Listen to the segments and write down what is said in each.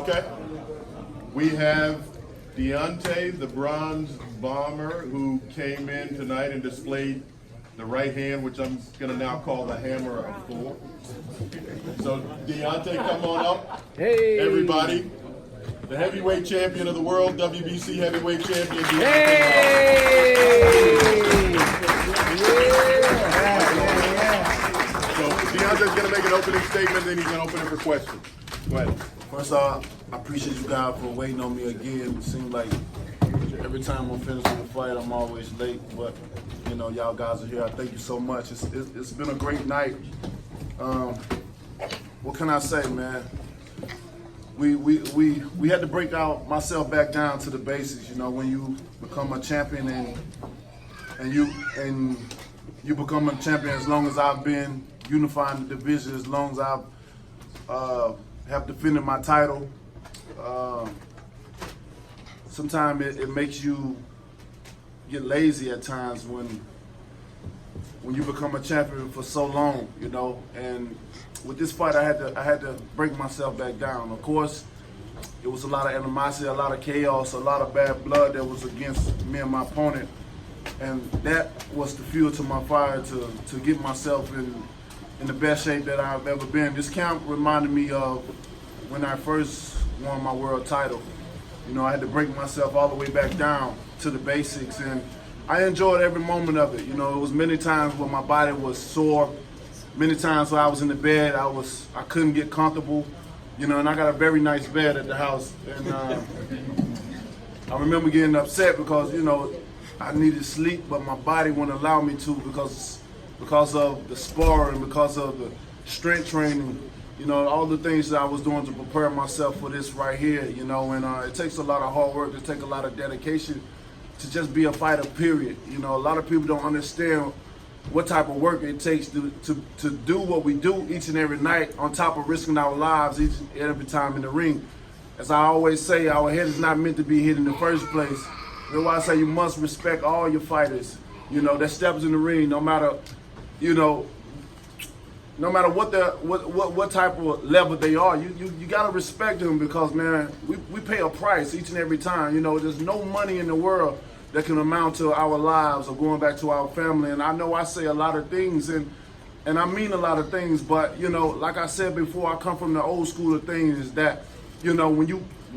Okay. We have Deontay, the bronze bomber, who came in tonight and displayed the right hand, which I'm going to now call the hammer of Thor. So, Deontay, come on up. Hey. Everybody. The heavyweight champion of the world, WBC heavyweight champion, Deontay. Hey. So, Deontay's going to make an opening statement, then he's going to open it for questions. Go ahead. First off, I appreciate you guys for waiting on me again. It seems like every time I'm finished with the fight, I'm always late. But, you know, y'all guys are here. I thank you so much. It's been a great night. What can I say, man? We had to break out myself back down to the basics. You know, when you become a champion and you become a champion, as long as I've been unifying the division, as long as I've have defended my title. Sometimes it makes you get lazy at times when you become a champion for so long, you know. And with this fight, I had to break myself back down. Of course, it was a lot of animosity, a lot of chaos, a lot of bad blood that was against me and my opponent, and that was the fuel to my fire to get myself in the best shape that I've ever been. This camp reminded me of when I first won my world title. You know, I had to break myself all the way back down to the basics, and I enjoyed every moment of it. You know, it was many times where my body was sore, many times where I was in the bed, I couldn't get comfortable, you know, and I got a very nice bed at the house. And I remember getting upset because, you know, I needed sleep, but my body wouldn't allow me to because of the sparring, because of the strength training, you know, all the things that I was doing to prepare myself for this right here, you know. And it takes a lot of hard work, it takes a lot of dedication to just be a fighter, period. You know, a lot of people don't understand what type of work it takes to do what we do each and every night, on top of risking our lives each and every time in the ring. As I always say, our head is not meant to be hit in the first place. That's why I say you must respect all your fighters, you know, that steps in the ring, no matter, you know, no matter what type of level they are. You gotta respect them, because, man, we pay a price each and every time. You know, there's no money in the world that can amount to our lives or going back to our family. And I know I say a lot of things, and I mean a lot of things, but, you know, like I said before, I come from the old school of things that, you know, when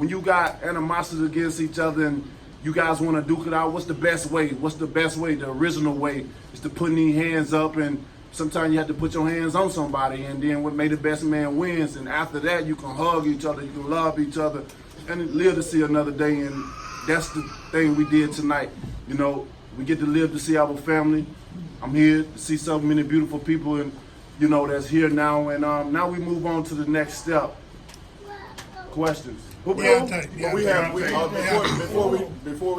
you got animosity against each other and you guys want to duke it out, what's the best way? What's the best way? The original way is to put these hands up, and sometimes you have to put your hands on somebody, and then what made the best man wins. And after that, you can hug each other, you can love each other, and live to see another day. And that's the thing we did tonight. You know, we get to live to see our family. I'm here to see so many beautiful people, and, you know, that's here now. And now we move on to the next step. Questions? Before we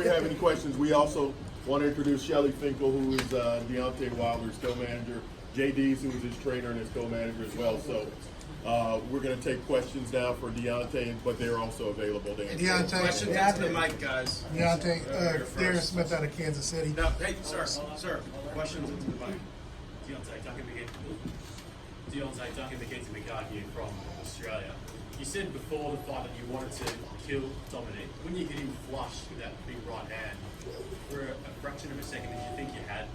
have any questions, we also want to introduce Shelly Finkel, who is Deontay Wilder's co-manager, JD's, who is his trainer and his co-manager as well. So we're going to take questions now for Deontay, but they're also available to answer. Deontay, questions into the mic, guys. Deontay, Darren Smith out of Kansas City. No, hey, sir, questions into the mic. Deontay, Duncan McKenzie from Australia. You said before the fight that you wanted to kill Dominic. When you hit him flush with that big right hand, for a fraction of a second, did you think you had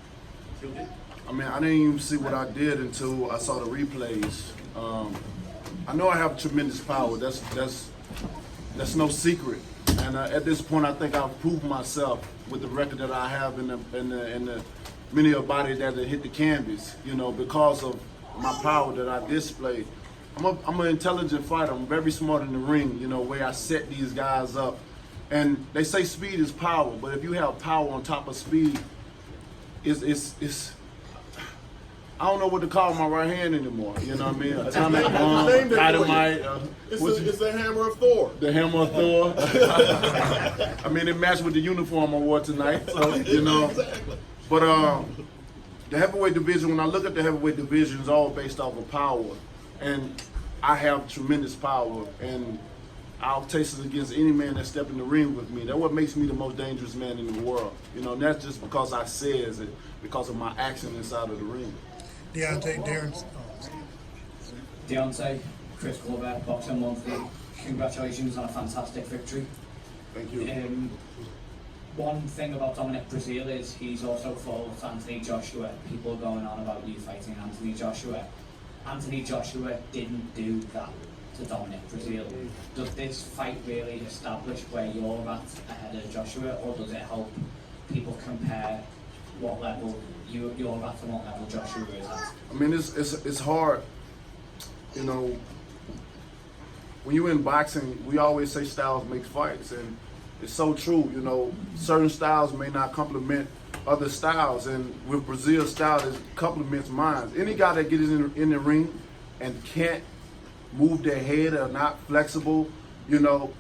killed him? I mean, I didn't even see what I did until I saw the replays. I know I have tremendous power. That's no secret. And at this point, I think I've proved myself with the record that I have in the many a body that hit the canvas. You know, because of my power that I display. I'm an intelligent fighter. I'm very smart in the ring. You know, where I set these guys up. And they say speed is power, but if you have power on top of speed, it's I don't know what to call my right hand anymore. You know what I mean? Atomic bomb, dynamite. It's the hammer of Thor. The hammer of Thor. I mean, it matched with the uniform I wore tonight. So, you know. Exactly. But the heavyweight division, when I look at the heavyweight division, it's all based off of power. And I have tremendous power. And I'll taste it against any man that stepped in the ring with me. That's what makes me the most dangerous man in the world. You know, and that's just because I says it, because of my action inside of the ring. Deontay, Darren. Deontay, Chris Glover, Boxing Monthly. congratulations on a fantastic victory. Thank you. One thing about Dominic Breazeale is he's also fought Anthony Joshua. People going on about you fighting Anthony Joshua. Anthony Joshua didn't do that to Dominic Breazeale. Does this fight really establish where you're at ahead of Joshua, or does it help people compare what level you're at and what level Joshua is at? I mean, it's hard, you know. When you're in boxing, we always say styles make fights, and it's so true. You know, certain styles may not complement other styles, and with Breazeale's style, it complements mine. Any guy that gets in the ring and can't move their head or not flexible, you know,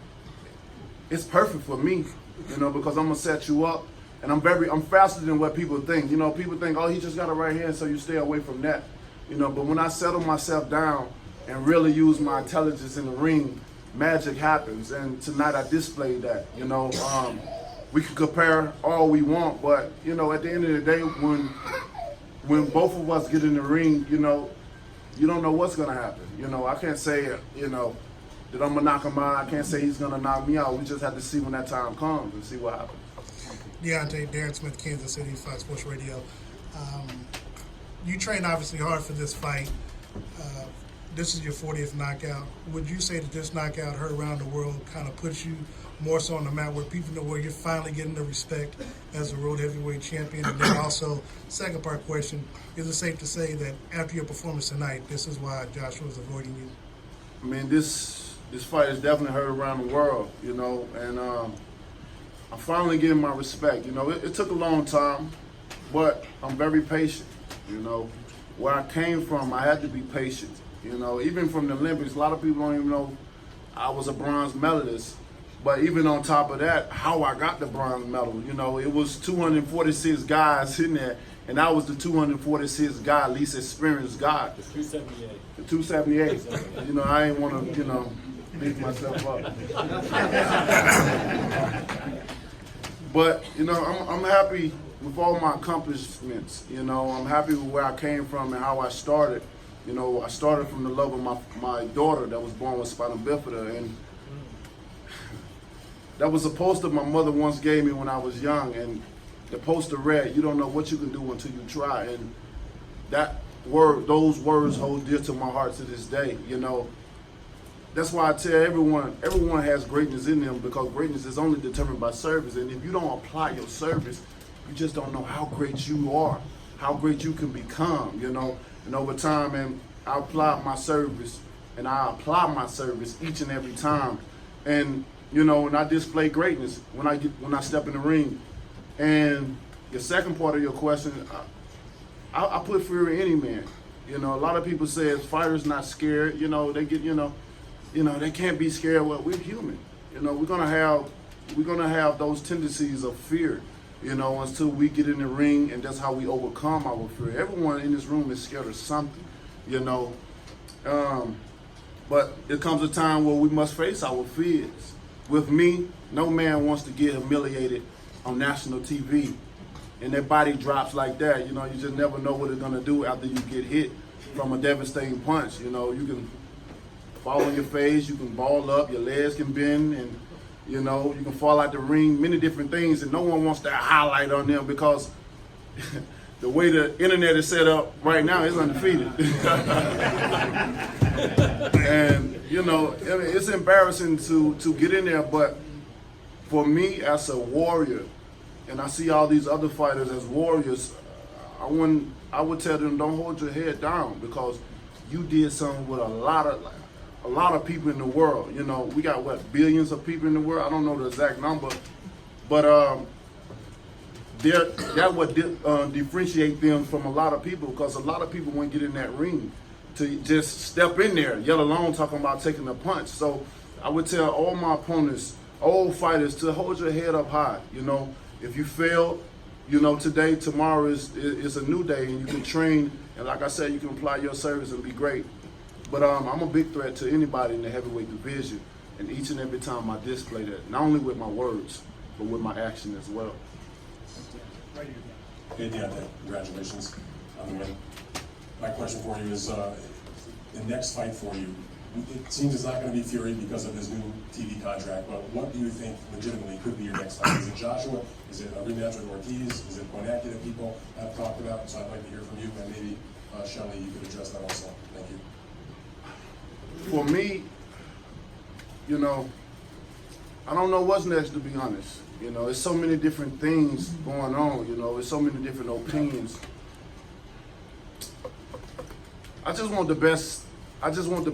it's perfect for me. You know, because I'm gonna set you up, and I'm faster than what people think. You know, people think, oh, he just got a right hand, so you stay away from that. You know, but when I settle myself down and really use my intelligence in the ring, magic happens. And tonight I displayed that. You know, we can compare all we want, but you know, at the end of the day, when both of us get in the ring, you know, you don't know what's gonna happen. You know, I can't say, you know, that I'm gonna knock him out. I can't say he's gonna knock me out. We just have to see when that time comes and see what happens. Deontay, Darren Smith, Kansas City, Fox Sports Radio. You trained obviously hard for this fight. This is your 40th knockout. Would you say that this knockout heard around the world kind of puts you more so on the map where people know where you're finally getting the respect as a world heavyweight champion? And then also, second part question, is it safe to say that after your performance tonight, this is why Joshua is avoiding you? I mean, this fight is definitely heard around the world, you know, and I'm finally getting my respect. You know, it took a long time, but I'm very patient. You know, where I came from, I had to be patient. You know, even from the Olympics, a lot of people don't even know I was a bronze medalist. But even on top of that, how I got the bronze medal, you know, it was 246 guys in there, and I was the 246 guy, least experienced guy. The 278. The 278. You know, I ain't want to, you know, beat myself up. But, you know, I'm happy with all my accomplishments. You know, I'm happy with where I came from and how I started. You know, I started from the love of my daughter that was born with spinal bifida, and that was a poster my mother once gave me when I was young, and the poster read, "You don't know what you can do until you try." And those words hold dear to my heart to this day. You know, that's why I tell everyone has greatness in them, because greatness is only determined by service. And if you don't apply your service, you just don't know how great you are, how great you can become, you know. And over time, and I apply my service each and every time. And, you know, when I display greatness, when I step in the ring. And the second part of your question, I put fear in any man. You know, a lot of people say fighters not scared. You know, they get, you know, they can't be scared. Well, we're human. You know, we're gonna have those tendencies of fear, you know, until we get in the ring, and that's how we overcome our fear. Everyone in this room is scared of something, you know. But there comes a time where we must face our fears. With me, no man wants to get humiliated on national TV, and their body drops like that. You know, you just never know what it's gonna do after you get hit from a devastating punch. You know, you can fall on your face, you can ball up, your legs can bend, and you know, you can fall out the ring, many different things, and no one wants that highlight on them, because the way the internet is set up right now is undefeated. And, you know, it's embarrassing to get in there, but for me as a warrior, and I see all these other fighters as warriors, I would tell them, don't hold your head down, because you did something with a lot of people in the world. You know, we got billions of people in the world. I don't know the exact number, but that would differentiate them from a lot of people, because a lot of people won't get in that ring to just step in there, yet alone talking about taking a punch. So I would tell all my opponents, all fighters, to hold your head up high. You know, if you fail, you know, today, tomorrow is a new day, and you can train, and like I said, you can apply your service and be great. But I'm a big threat to anybody in the heavyweight division, and each and every time I display that, not only with my words, but with my action as well. Hey, Deontay, congratulations on the win. My question for you is, the next fight for you, It seems it's not going to be Fury because of his new TV contract, but what do you think legitimately could be your next fight? Is it Joshua? Is it a rematch with Ortiz? Is it Bonacci that people have talked about? So I'd like to hear from you, and maybe, Shelley, you could address that also. Thank you. For me, you know, I don't know what's next, to be honest. You know, there's so many different things going on, you know, there's so many different opinions. I just want the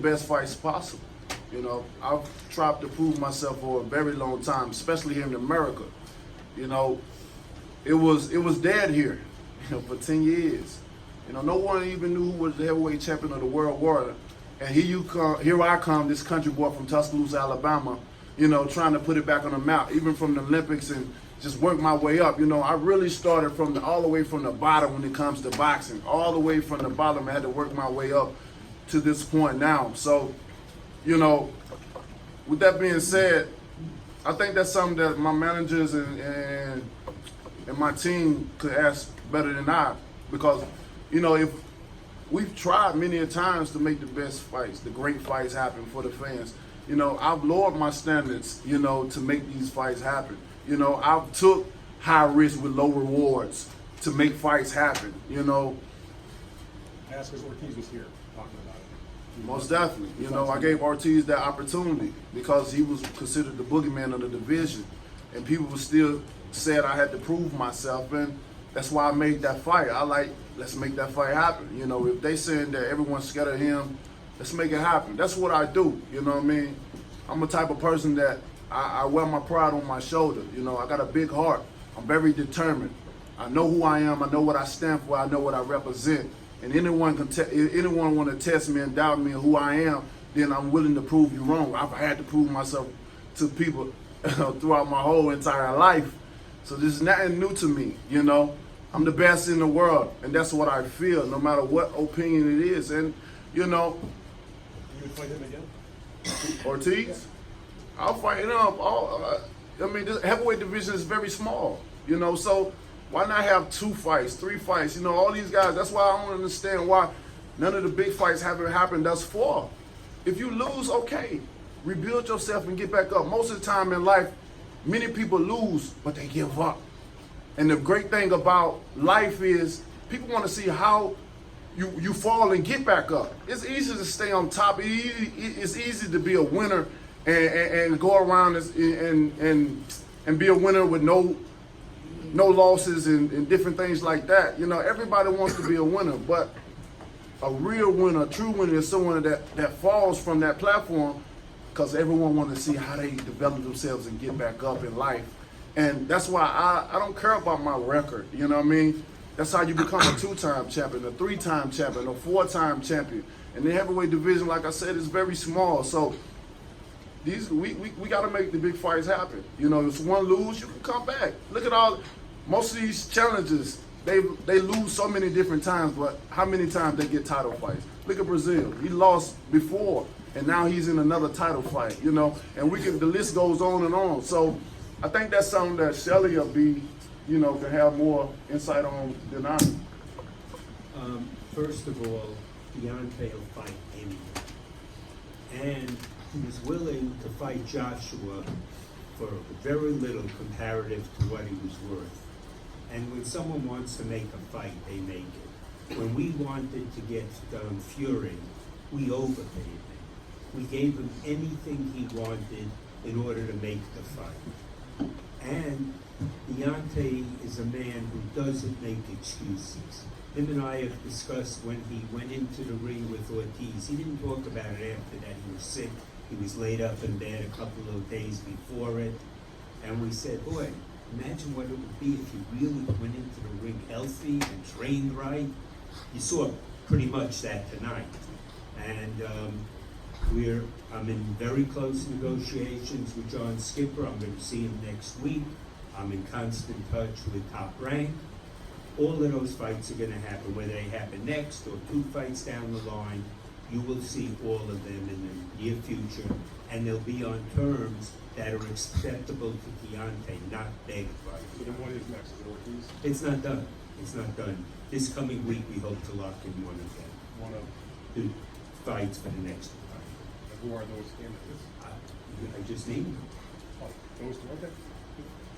best fights possible. You know, I've tried to prove myself for a very long time, especially here in America. You know, it was dead here, you know, for 10 years. You know, no one even knew who was the heavyweight champion of the world war. And here I come, this country boy from Tuscaloosa, Alabama, you know, trying to put it back on the map, even from the Olympics, and just work my way up. You know, I really started all the way from the bottom when it comes to boxing. All the way from the bottom, I had to work my way up to this point now. So, you know, with that being said, I think that's something that my managers and my team could ask better than I, because, you know, if we've tried many a times to make the best fights, the great fights happen for the fans. You know, I've lowered my standards, you know, to make these fights happen. You know, I've took high risk with low rewards to make fights happen, you know. Ask because Ortiz was here talking about it. Most definitely. You know, I gave Ortiz that opportunity because he was considered the boogeyman of the division. And people still said I had to prove myself, and that's why I made that fight. Let's make that fight happen. You know, if they saying that everyone's scared of him, let's make it happen. That's what I do, you know what I mean? I'm the type of person that I wear my pride on my shoulder. You know, I got a big heart. I'm very determined. I know who I am. I know what I stand for. I know what I represent. And anyone want to test me and doubt me and who I am, then I'm willing to prove you wrong. I've had to prove myself to people throughout my whole entire life. So this is nothing new to me, you know. I'm the best in the world, and that's what I feel, no matter what opinion it is. And, you know, You would fight him again? Ortiz, I'll fight him up. I mean, this heavyweight division is very small, you know, so why not have 2 fights, 3 fights? You know, all these guys, that's why I don't understand why none of the big fights haven't happened thus far. If you lose, okay, rebuild yourself and get back up. Most of the time in life, many people lose, but they give up. And the great thing about life is people want to see how you fall and get back up. It's easy to stay on top. It's easy to be a winner and go around and be a winner with no losses and different things like that. You know, everybody wants to be a winner, but a real winner, a true winner is someone that falls from that platform, because everyone wants to see how they develop themselves and get back up in life. And that's why I don't care about my record, you know what I mean? That's how you become a 2-time champion, a 3-time champion, a 4-time champion. And the heavyweight division, like I said, is very small. So we got to make the big fights happen. You know, if one lose, you can come back. Look at most of these challenges, they lose so many different times, but how many times they get title fights? Look at Breazeale. He lost before, and now he's in another title fight, you know, and the list goes on and on. So I think that's something that Shelley will be, you know, can have more insight on than I do. First of all, Deontay will fight anyone. And he was willing to fight Joshua for very little comparative to what he was worth. And when someone wants to make a fight, they make it. When we wanted to get Fury, we overpaid him. We gave him anything he wanted in order to make the fight. And Deontay is a man who doesn't make excuses. Him and I have discussed when he went into the ring with Ortiz. He didn't talk about it after that. He was sick. He was laid up in bed a couple of days before it. And we said, boy, imagine what it would be if you really went into the ring healthy and trained right. You saw pretty much that tonight. And I'm in very close negotiations with John Skipper. I'm going to see him next week. I'm in constant touch with Top Rank. All of those fights are going to happen, whether they happen next or 2 fights down the line. You will see all of them in the near future, and they'll be on terms that are acceptable to Deontay, not begged fights. So then what is next? Is it Ortiz? It's not done. It's not done. This coming week, we hope to lock in one of them. One of The fights for the next fight. Who are those candidates? I just named them. Oh, those two, okay.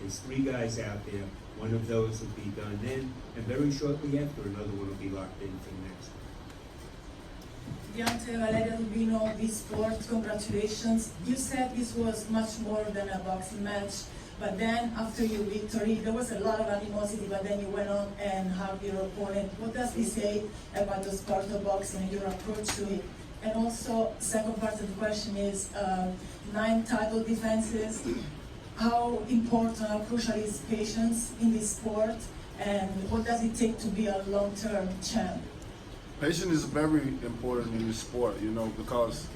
There's 3 guys out there. One of those will be done then, and very shortly after, another one will be locked in for next. Deontay, Valeria Rubino, this sport, congratulations. You said this was much more than a boxing match, but then after your victory, there was a lot of animosity, but then you went on and hugged your opponent. What does this say about the sport of boxing and your approach to it? And also, second part of the question is, 9 title defenses. How important, how crucial is patience in this sport, and what does it take to be a long-term champ? Patience is very important in this sport, you know, because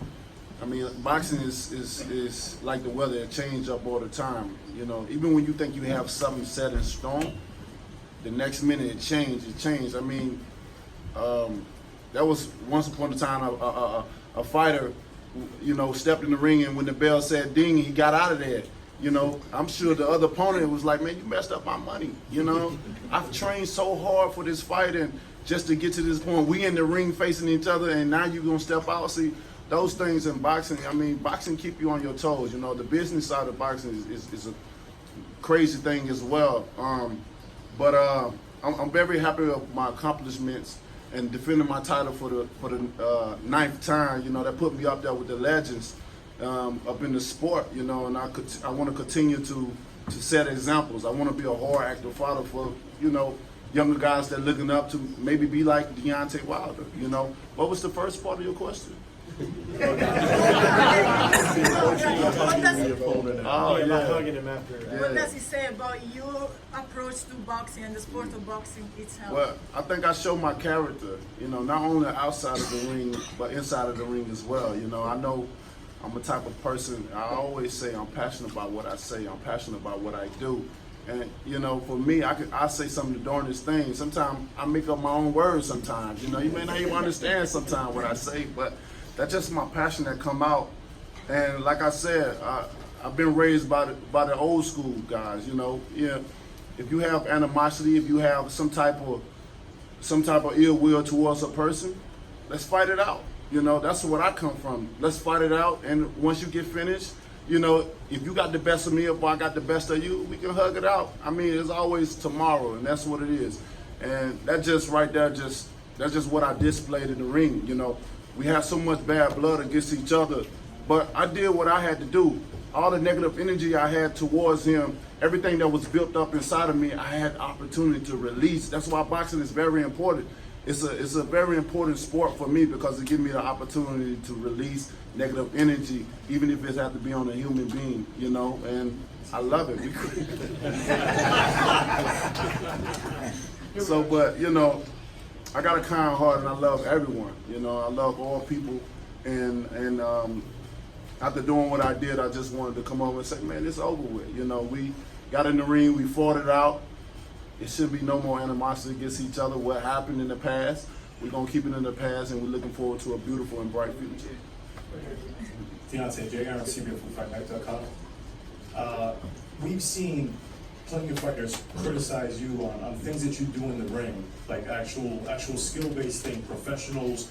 I mean, boxing is like the weather; it changes up all the time. You know, even when you think you have something set in stone, the next minute it changes. I mean, that was once upon a time a fighter, you know, stepped in the ring, and when the bell said ding, he got out of there. You know, I'm sure the other opponent was like, man, you messed up my money. You know, I've trained so hard for this fight, and just to get to this point, we in the ring facing each other, and now you're gonna step out. See, those things in boxing, I mean, boxing keep you on your toes. You know, the business side of boxing is a crazy thing as well. But I'm very happy with my accomplishments and defending my title for the 9th time. You know, that put me up there with the legends up in the sport. You know, and I want to continue to set examples. I want to be a hard active fighter for, you know, younger guys that looking up to maybe be like Deontay Wilder. You know, what was the first part of your question? What does it say about your approach to boxing and the sport of boxing itself? Well, I think I show my character, you know, not only outside of the ring, but inside of the ring as well. You know I'm a type of person, I always say I'm passionate about what I say, I'm passionate about what I do. And, you know, for me, I say some of the darndest things. Sometimes I make up my own words sometimes. You know, you may not even understand sometimes what I say, but that's just my passion that come out. And like I said, I've been raised by the old school guys. You know, yeah. If you have animosity, if you have some type of ill will towards a person, let's fight it out. You know, that's what I come from. Let's fight it out, and once you get finished, you know, if you got the best of me, if I got the best of you, we can hug it out. I mean, it's always tomorrow, and that's what it is. And that just right there, that's just what I displayed in the ring. You know, we have so much bad blood against each other, but I did what I had to do. All the negative energy I had towards him, everything that was built up inside of me, I had opportunity to release. That's why boxing is very important. It's a very important sport for me because it gives me the opportunity to release negative energy, even if it has to be on a human being, you know, and I love it. So, but, you know, I got a kind heart and I love everyone, you know, I love all people, and after doing what I did, I just wanted to come over and say, man, it's over with. You know, we got in the ring, we fought it out. It should be no more animosity against each other. What happened in the past, we're going to keep it in the past, and we're looking forward to a beautiful and bright future. Deontay, Jay Aaron, CBF from FightBack.com. We've seen plenty of fighters criticize you on things that you do in the ring, like actual skill-based thing, professionals,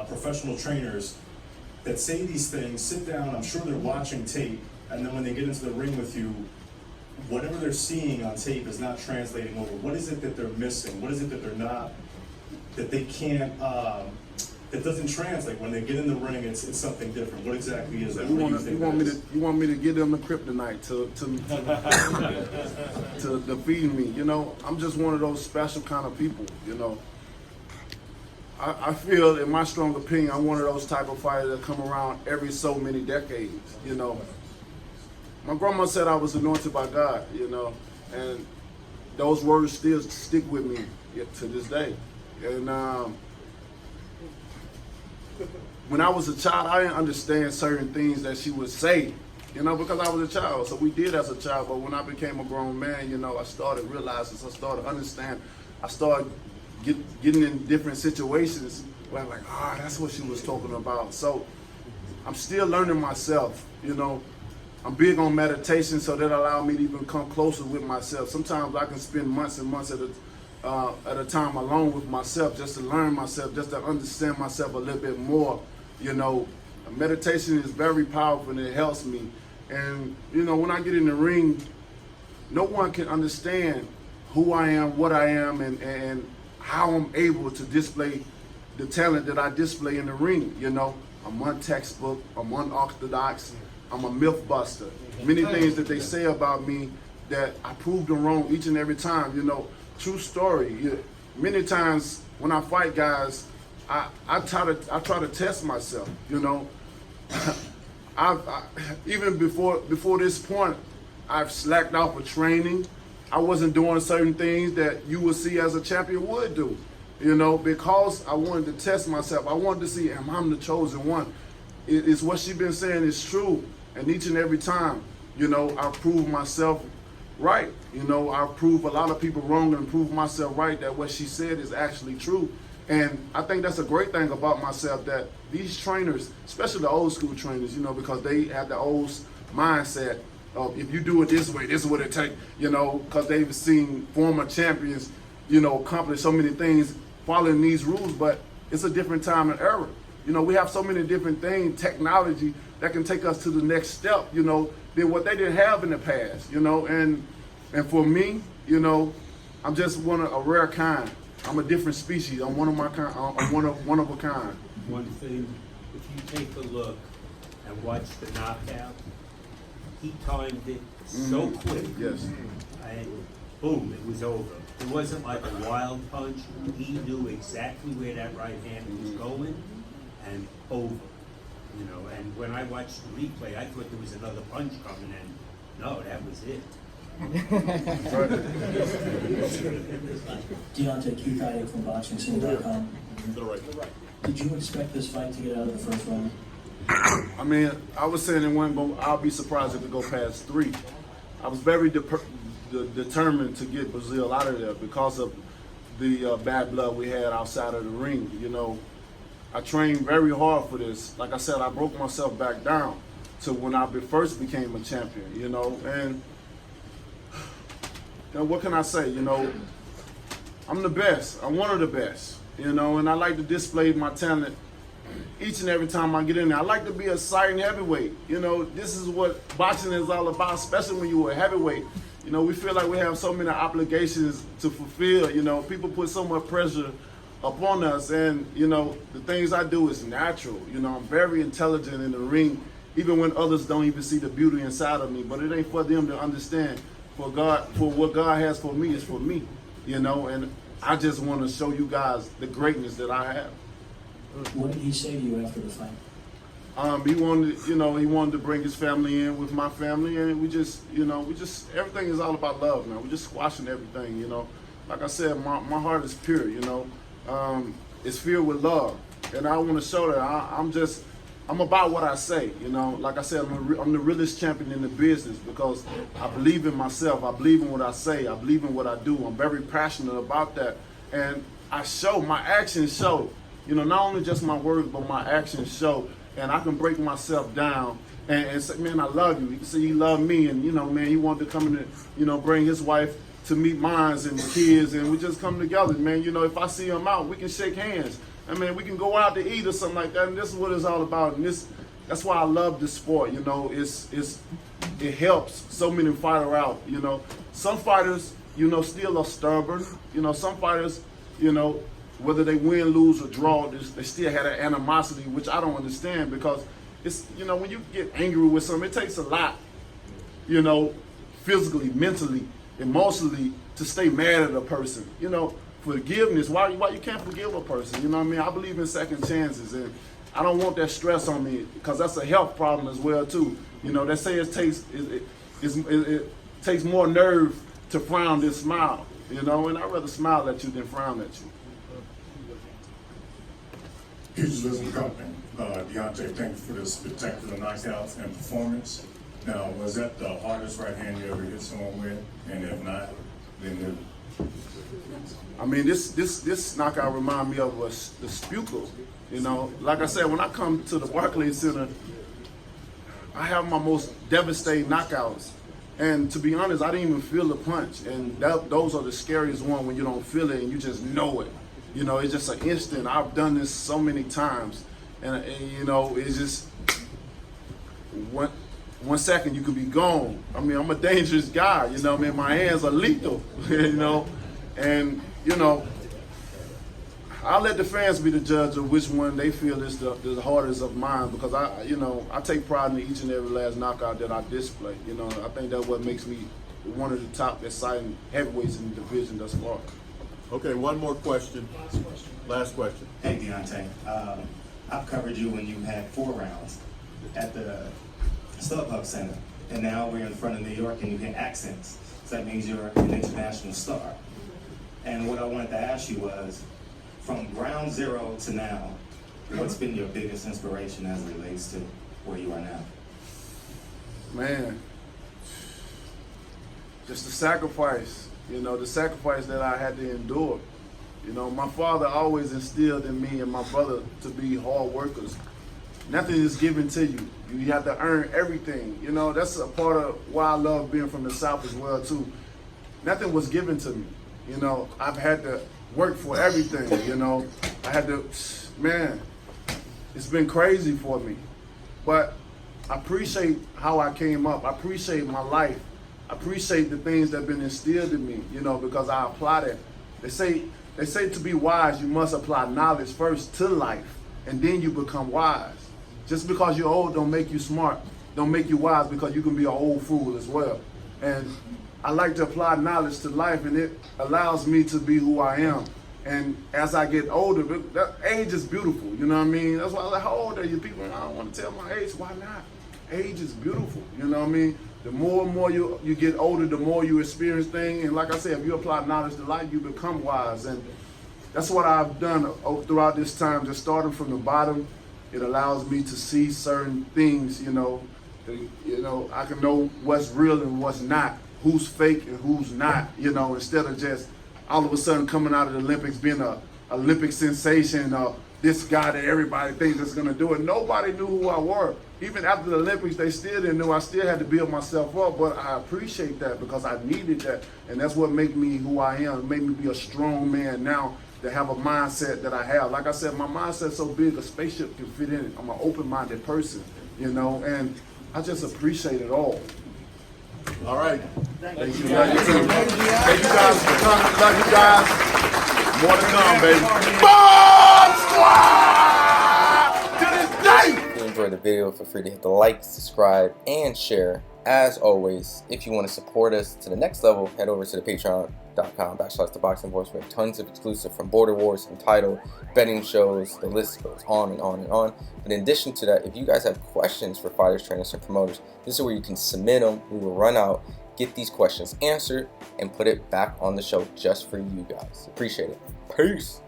professional trainers that say these things, sit down, I'm sure they're watching tape, and then when they get into the ring with you, whatever they're seeing on tape is not translating over. What is it that they're missing? What is it that they're not, that they can't, that doesn't translate? When they get in the ring, it's something different. What exactly is that? You want me to give them the kryptonite to defeat me? You know, I'm just one of those special kind of people, you know. I feel, in my strong opinion, I'm one of those type of fighters that come around every so many decades, you know. My grandma said I was anointed by God, you know, and those words still stick with me to this day. And when I was a child, I didn't understand certain things that she would say, you know, because I was a child. So we did as a child, but when I became a grown man, you know, I started realizing, I started understanding, I started getting in different situations where I'm like, that's what she was talking about. So I'm still learning myself, you know. I'm big on meditation, so that allowed me to even come closer with myself. Sometimes I can spend months and months at a time alone with myself, just to learn myself, just to understand myself a little bit more, you know, meditation is very powerful and it helps me. And you know, when I get in the ring, no one can understand who I am, what I am, and how I'm able to display the talent that I display in the ring. You know, I'm one textbook, I'm unorthodox, I'm a myth buster. Many things that they say about me that I prove them wrong each and every time. You know, true story. Many times when I fight guys, I try to test myself. You know, even before this point, I've slacked off of training. I wasn't doing certain things that you would see as a champion would do. You know, because I wanted to test myself. I wanted to see, am I the chosen one? It's what she's been saying is true. And each and every time, you know, I prove myself right. You know, I prove a lot of people wrong and prove myself right that what she said is actually true. And I think that's a great thing about myself, that these trainers, especially the old school trainers, you know, because they have the old mindset of if you do it this way, this is what it takes, you know, because they've seen former champions, you know, accomplish so many things following these rules, but it's a different time and era. You know, we have so many different things, technology that can take us to the next step, you know, than what they didn't have in the past, you know, and for me, you know, I'm just one of a rare kind. I'm a different species. I'm one of my kind. I'm one of a kind. One thing, if you take a look and watch the knockout, he timed it so quick. Yes. And boom, it was over. It wasn't like a wild punch. He knew exactly where that right hand was going, and over. You know, and when I watched the replay, I thought there was another punch coming, and no, that was it. Deontay, Keith Hayek from BoxingScene.com. Did you expect this fight to get out of the first round? I mean, I was saying it wasn't going. I'll be surprised if it go past 3. I was very determined to get Breazeale out of there because of the bad blood we had outside of the ring. You know, I trained very hard for this. Like I said, I broke myself back down to when I first became a champion. You know, and you know, what can I say? You know, I'm the best. I'm one of the best. You know, and I like to display my talent each and every time I get in there. I like to be a silent heavyweight. You know, this is what boxing is all about, especially when you're a heavyweight. You know, we feel like we have so many obligations to fulfill. You know, people put so much pressure upon us, and you know, the things I do is natural. You know, I'm very intelligent in the ring, even when others don't even see the beauty inside of me. But it ain't for them to understand. For what God has for me is for me. You know, and I just want to show you guys the greatness that I have. What did he say to you after the fight? He wanted to bring his family in with my family, and we just everything is all about love, man. We're just squashing everything, you know. Like I said, my heart is pure, you know. It's filled with love, and I want to show that I'm about what I say, you know. Like I said, I'm the realest champion in the business because I believe in myself. I believe in what I say. I believe in what I do. I'm very passionate about that, and I show, my actions show. You know, not only just my words, but my actions show. And I can break myself down and say, man, I love you. You can say he loved me, and you know, man, he wanted to come in and, you know, bring his wife to meet mine and the kids, and we just come together, man. You know, if I see him out, we can shake hands. I mean, we can go out to eat or something like that, and this is what it's all about. And that's why I love this sport. You know, it helps so many fighters out. You know, some fighters, you know, still are stubborn. You know, some fighters, you know, whether they win, lose, or draw, they still have that animosity, which I don't understand, because it's, you know, when you get angry with something, it takes a lot, you know, physically, mentally, emotionally, to stay mad at a person. You know, forgiveness, why you can't forgive a person, you know what I mean? I believe in second chances, and I don't want that stress on me, because that's a health problem as well, too. You know, they say it takes more nerve to frown than smile, you know, and I'd rather smile at you than frown at you. Pugilism Company. Deontay, thank you for this spectacular knockout and performance. Now, was that the hardest right hand you ever hit someone with? And if not, then I mean, this knockout remind me of the Spukel. You know, like I said, when I come to the Barclays Center, I have my most devastating knockouts. And to be honest, I didn't even feel the punch. And those are the scariest ones, when you don't feel it and you just know it. You know, it's just an instant. I've done this so many times. and you know, it's just one second you could be gone. I mean, I'm a dangerous guy, you know. I mean, my hands are lethal, you know, and you know, I'll let the fans be the judge of which one they feel is the hardest of mine, because I take pride in each and every last knockout that I display. You know, I think that's what makes me one of the top exciting heavyweights in the division thus far. Okay, one more question. Last question. Hey, Deontay. I've covered you when you had 4 rounds at the StubHub Center, and now we're in front of New York and you hit accents. So that means you're an international star. And what I wanted to ask you was, from ground zero to now, what's been your biggest inspiration as it relates to where you are now? Man, just the sacrifice, you know, the sacrifice that I had to endure. You know, my father always instilled in me and my brother to be hard workers. Nothing is given to you. You have to earn everything. You know, that's a part of why I love being from the South as well, too. Nothing was given to me. You know, I've had to work for everything, you know. I had to, man, it's been crazy for me. But I appreciate how I came up. I appreciate my life. I appreciate the things that have been instilled in me, you know, because I apply that. They say to be wise, you must apply knowledge first to life, and then you become wise. Just because you're old don't make you smart, don't make you wise, because you can be an old fool as well. And I like to apply knowledge to life, and it allows me to be who I am. And as I get older, that age is beautiful, you know what I mean? That's why I'm like, how old are you? People, I don't want to tell my age. Why not? Age is beautiful, you know what I mean? The more and more you get older, the more you experience things. And like I said, if you apply knowledge to life, you become wise. And that's what I've done throughout this time, just starting from the bottom. It allows me to see certain things, you know. I can know what's real and what's not, who's fake and who's not, you know, instead of just all of a sudden coming out of the Olympics being a Olympic sensation, this guy that everybody thinks is going to do it. Nobody knew who I were. Even after the Olympics, they still didn't know. I still had to build myself up, but I appreciate that because I needed that, and that's what made me who I am. It made me be a strong man now, to have a mindset that I have. Like I said, my mindset's so big, a spaceship can fit in it. I'm an open-minded person, you know, and I just appreciate it all. All right. Thank you. Love you too. Thank you guys for coming. Love you guys. More to come, baby. Bomb Squad! To this day! If you enjoyed the video, feel free to hit the like, subscribe, and share. As always, if you want to support us to the next level, head over to the patreon.com/ThaBoxingVoice. We have tons of exclusive from Border Wars, Entitled, betting shows, the list goes on and on and on. But in addition to that, if you guys have questions for fighters, trainers, and promoters, this is where you can submit them. We will run out, get these questions answered, and put it back on the show just for you guys. Appreciate it. Peace.